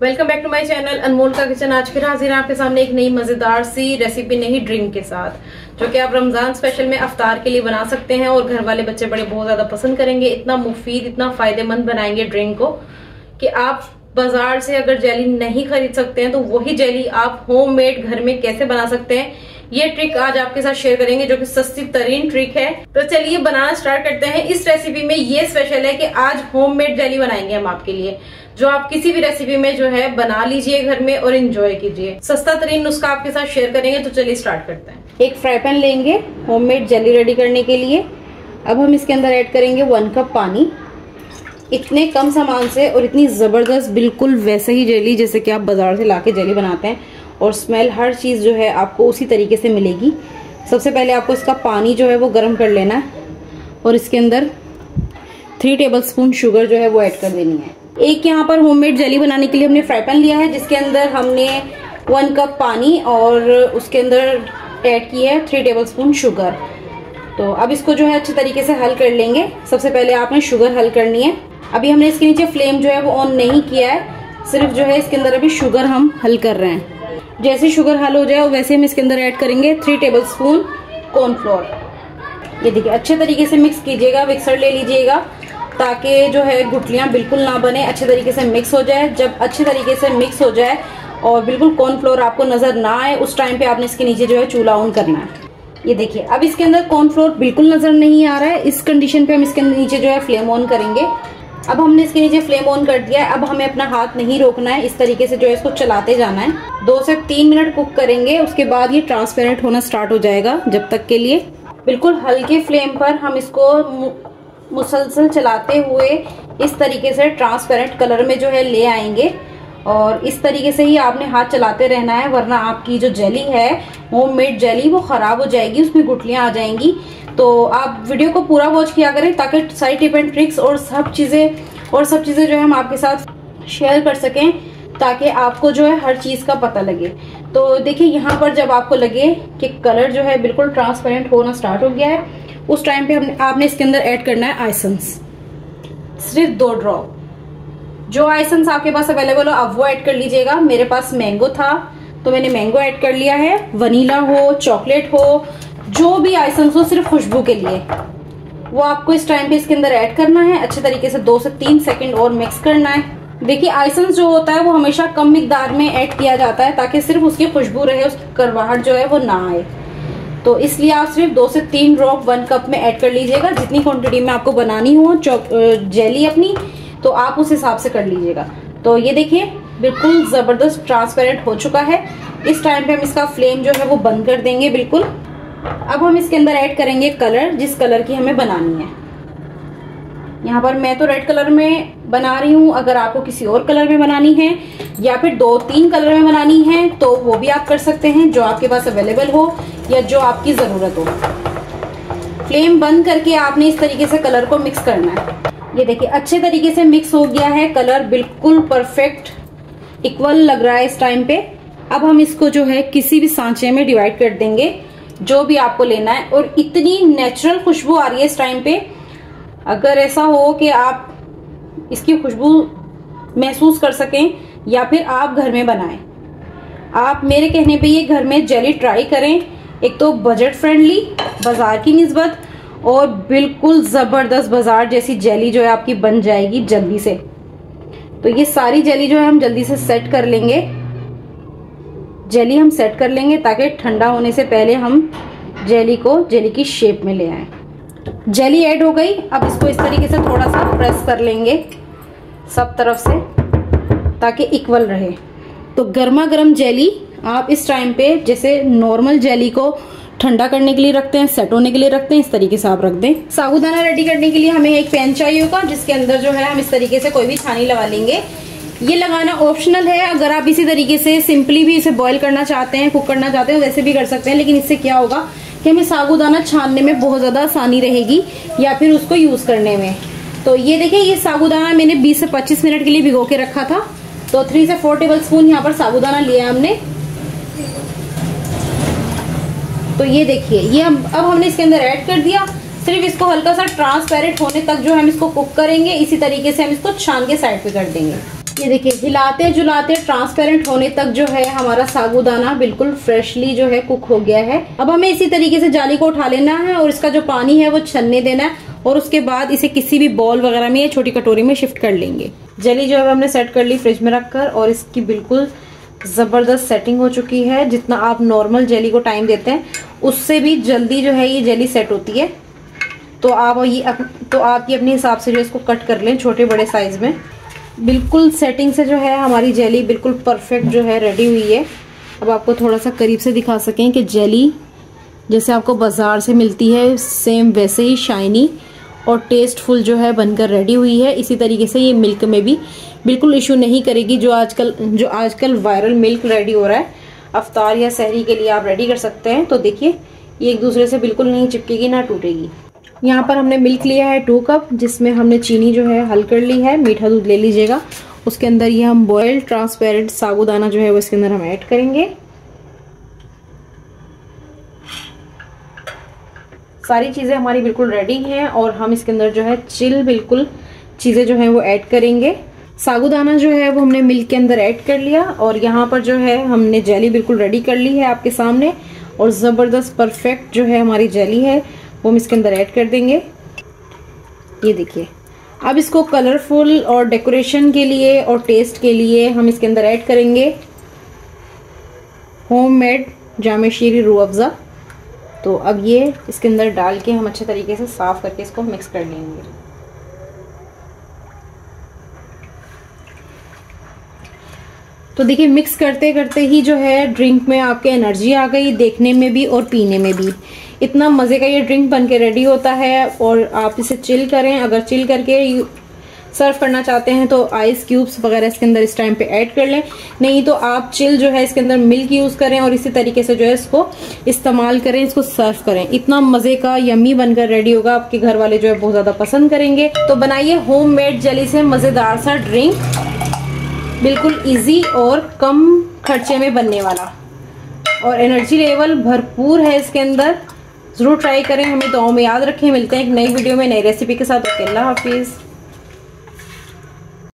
Welcome back to my channel Anmol का kitchen. आज फिर हाजिर है आपके सामने एक नई मजेदार सी रेसिपी, नई ड्रिंक के साथ, जो कि आप रमजान स्पेशल में अफ्तार के लिए बना सकते हैं और घर वाले बच्चे बड़े बहुत ज्यादा पसंद करेंगे। इतना मुफीद, इतना फायदेमंद बनाएंगे ड्रिंक को कि आप बाजार से अगर जेली नहीं खरीद सकते हैं तो वही जेली आप होममेड घर में कैसे बना सकते हैं, ये ट्रिक आज आपके साथ शेयर करेंगे, जो कि सस्ती तरीन ट्रिक है। तो चलिए बनाना स्टार्ट करते हैं। इस रेसिपी में ये स्पेशल है कि आज होममेड जेली बनाएंगे हम आपके लिए, जो आप किसी भी रेसिपी में जो है बना लीजिए घर में और एंजॉय कीजिए। सस्ता तरीन नुस्खा आपके साथ शेयर करेंगे। तो चलिए स्टार्ट करते हैं। एक फ्राई पैन लेंगे होममेड जेली रेडी करने के लिए। अब हम इसके अंदर ऐड करेंगे 1 कप पानी। इतने कम सामान से और इतनी जबरदस्त, बिल्कुल वैसे ही जेली जैसे कि आप बाजार से लाके जेली बनाते हैं, और स्मेल हर चीज जो है आपको उसी तरीके से मिलेगी। सबसे पहले आपको इसका पानी जो है वो गर्म कर लेना है और इसके अंदर 3 टेबलस्पून शुगर जो है वो ऐड कर देनी है। एक यहाँ पर होममेड जेली बनाने के लिए हमने फ्राई पैन लिया है, जिसके अंदर हमने 1 कप पानी और उसके अंदर ऐड की है 3 टेबलस्पून शुगर। तो अब इसको जो है अच्छे तरीके से हल कर लेंगे। सबसे पहले आपने शुगर हल करनी है। अभी हमने इसके नीचे फ्लेम जो है वो ऑन नहीं किया है, सिर्फ जो है इसके अंदर अभी शुगर हम हल कर रहे हैं। जैसे शुगर हल हो जाए वैसे हम इसके अंदर ऐड करेंगे 3 टेबलस्पून कॉर्नफ्लोर। ये देखिए, अच्छे तरीके से मिक्स कीजिएगा, मिक्सर ले लीजिएगा ताकि जो है गुठलियां बिल्कुल ना बने, अच्छे तरीके से मिक्स हो जाए। जब अच्छे तरीके से मिक्स हो जाए और बिल्कुल कॉर्नफ्लोर आपको नजर ना आए, उस टाइम पे आपने इसके नीचे जो है चूल्हा ऑन करना है। ये देखिए, अब इसके अंदर कॉर्नफ्लोर बिल्कुल नजर नहीं आ रहा है। इस कंडीशन पे हम इसके नीचे जो है फ्लेम ऑन करेंगे। अब हमने इसके नीचे फ्लेम ऑन कर दिया है। अब हमें अपना हाथ नहीं रोकना है, इस तरीके से जो है इसको चलाते जाना है। 2 से 3 मिनट कुक करेंगे, उसके बाद ये ट्रांसपेरेंट होना स्टार्ट हो जाएगा। जब तक के लिए बिल्कुल हल्के फ्लेम पर हम इसको मुसलसल चलाते हुए इस तरीके से ट्रांसपेरेंट कलर में जो है ले आएंगे। और इस तरीके से ही आपने हाथ चलाते रहना है, वरना आपकी जो जेली है होममेड जेली वो खराब हो जाएगी, उसमें गुठलियां आ जाएंगी। तो आप वीडियो को पूरा वॉच किया करें ताकि सारी टिप एंड ट्रिक्स और सब चीजें जो है हम आपके साथ शेयर कर सकें, ताकि आपको जो है हर चीज का पता लगे। तो देखिए, यहाँ पर जब आपको लगे कि कलर जो है बिल्कुल ट्रांसपेरेंट होना स्टार्ट हो गया है, उस टाइम पे आपने इसके अंदर ऐड करना है आइसेंस, सिर्फ 2 ड्रॉप। जो आइसेंस आपके पास अवेलेबल हो आप वो ऐड कर लीजिएगा। मेरे पास मैंगो था तो मैंने मैंगो ऐड कर लिया है। वनीला हो, चॉकलेट हो, जो भी आइसेंस हो, सिर्फ खुशबू के लिए, वो आपको इस टाइम पे इसके अंदर ऐड करना है। अच्छे तरीके से 2 से 3 सेकंड और मिक्स करना है। देखिए, आइसेंस जो होता है वो हमेशा कम मिकदार में ऐड किया जाता है ताकि सिर्फ उसकी खुशबू रहे, उसकी कड़वाहट जो है वो ना आए। तो इसलिए आप सिर्फ 2 से 3 ड्रॉप 1 कप में ऐड कर लीजिएगा। जितनी क्वांटिटी में आपको बनानी हो जेली अपनी, तो आप उस हिसाब से कर लीजिएगा। तो ये देखिए, बिल्कुल जबरदस्त ट्रांसपेरेंट हो चुका है। इस टाइम पे हम इसका फ्लेम जो है वो बंद कर देंगे बिल्कुल। अब हम इसके अंदर ऐड करेंगे कलर, जिस कलर की हमें बनानी है। यहाँ पर मैं तो रेड कलर में बना रही हूँ। अगर आपको किसी और कलर में बनानी है या फिर 2-3 कलर में बनानी है तो वो भी आप कर सकते हैं, जो आपके पास अवेलेबल हो या जो आपकी जरूरत हो। फ्लेम बंद करके आपने इस तरीके से कलर को मिक्स करना है। ये देखिए, अच्छे तरीके से मिक्स हो गया है, कलर बिल्कुल परफेक्ट इक्वल लग रहा है इस टाइम पे। अब हम इसको जो है किसी भी सांचे में डिवाइड कर देंगे, जो भी आपको लेना है। और इतनी नेचुरल खुशबू आ रही है इस टाइम पे, अगर ऐसा हो कि आप इसकी खुशबू महसूस कर सकें या फिर आप घर में बनाएं, आप मेरे कहने पे ये घर में जेली ट्राई करें। एक तो बजट फ्रेंडली बाजार की निस्बत, और बिल्कुल जबरदस्त बाजार जैसी जेली जो है आपकी बन जाएगी जल्दी से। तो ये सारी जेली जो है हम जल्दी से सेट कर लेंगे। जेली हम सेट कर लेंगे ताकि ठंडा होने से पहले हम जेली की शेप में ले आए। जेली ऐड हो गई। अब इसको इस तरीके से थोड़ा सा प्रेस कर लेंगे सब तरफ से ताकि इक्वल रहे। तो गर्मा गर्म जेली आप इस टाइम पे, जैसे नॉर्मल जेली को ठंडा करने के लिए रखते हैं, सेट होने के लिए रखते हैं, इस तरीके से आप रख दें। साबूदाना रेडी करने के लिए हमें एक पैन चाहिए होगा, जिसके अंदर जो है हम इस तरीके से कोई भी छानी लगा लेंगे। ये लगाना ऑप्शनल है। अगर आप इसी तरीके से सिंपली भी इसे बॉईल करना चाहते हैं, कुक करना चाहते हैं, वैसे भी कर सकते हैं। लेकिन इससे क्या होगा कि हमें साबूदाना छानने में बहुत ज्यादा आसानी रहेगी या फिर उसको यूज करने में। तो ये देखिए, ये साबूदाना मैंने 20 से 25 मिनट के लिए भिगो के रखा था। तो 3 से 4 टेबलस्पून यहाँ पर साबूदाना लिया हमने। तो ये देखिए, ये अब हमने इसके अंदर ऐड कर दिया। सिर्फ इसको हल्का सा ट्रांसपेरेंट होने तक जो हम इसको कुक करेंगे, इसी तरीके से हम इसको छान के साइड पे कर देंगे। ये देखिए हिलाते जुलाते ट्रांसपेरेंट होने तक जो है हमारा साबूदाना बिल्कुल फ्रेशली जो है कुक हो गया है। अब हमें इसी तरीके से जाली को उठा लेना है और इसका जो पानी है वो छनने देना है और उसके बाद इसे किसी भी बॉल वगैरह में या छोटी कटोरी में शिफ्ट कर लेंगे। जेली जो है हमने सेट कर ली फ्रिज में रखकर और इसकी बिल्कुल जबरदस्त सेटिंग हो चुकी है। जितना आप नॉर्मल जेली को टाइम देते हैं उससे भी जल्दी जो है ये जेली सेट होती है। तो आप ये अपने हिसाब से जो इसको कट कर लें छोटे बड़े साइज में। बिल्कुल सेटिंग से जो है हमारी जेली बिल्कुल परफेक्ट जो है रेडी हुई है। अब आपको थोड़ा सा करीब से दिखा सकें कि जेली जैसे आपको बाजार से मिलती है सेम वैसे ही शाइनी और टेस्टफुल जो है बनकर रेडी हुई है। इसी तरीके से ये मिल्क में भी बिल्कुल इशू नहीं करेगी। जो आजकल वायरल मिल्क रेडी हो रहा है अफ्तार या सहरी के लिए आप रेडी कर सकते हैं। तो देखिए ये एक दूसरे से बिल्कुल नहीं चिपकेगी ना टूटेगी। यहाँ पर हमने मिल्क लिया है 2 कप जिसमें हमने चीनी जो है हल कर ली है। मीठा दूध ले लीजिएगा। उसके अंदर ये हम बॉइल्ड ट्रांसपेरेंट साबूदाना जो है वो इसके अंदर हम ऐड करेंगे। सारी चीज़ें हमारी बिल्कुल रेडी हैं और हम इसके अंदर जो है चिल बिल्कुल चीज़ें जो हैं वो ऐड करेंगे। साबूदाना जो है वो हमने मिल्क के अंदर ऐड कर लिया और यहाँ पर जो है हमने जेली बिल्कुल रेडी कर ली है आपके सामने और ज़बरदस्त परफेक्ट जो है हमारी जेली है वो हम इसके अंदर ऐड कर देंगे। ये देखिए अब इसको कलरफुल और डेकोरेशन के लिए और टेस्ट के लिए हम इसके अंदर ऐड करेंगे होममेड जामे शीरी रूह अफ़ज़ा। तो अब ये इसके अंदर डाल के हम अच्छे तरीके से साफ करके इसको मिक्स कर लेंगे। तो देखिए मिक्स करते करते ही जो है ड्रिंक में आपके एनर्जी आ गई, देखने में भी और पीने में भी। इतना मज़े का ये ड्रिंक बन के रेडी होता है और आप इसे चिल करें। अगर चिल करके सर्व करना चाहते हैं तो आइस क्यूब्स वगैरह इसके अंदर इस टाइम पे ऐड कर लें, नहीं तो आप चिल जो है इसके अंदर मिल्क यूज़ करें और इसी तरीके से जो है इसको इस्तेमाल करें, इसको सर्व करें। इतना मज़े का यम्मी बनकर रेडी होगा, आपके घर वाले जो है बहुत ज़्यादा पसंद करेंगे। तो बनाइए होममेड जेली से मज़ेदार सा ड्रिंक, बिल्कुल ईजी और कम खर्चे में बनने वाला और एनर्जी लेवल भरपूर है इसके अंदर। ज़रूर ट्राई करें, हमें दुआओं में याद रखें। मिलते हैं एक नई वीडियो में नई रेसिपी के साथ। अल्लाह हाफिज़।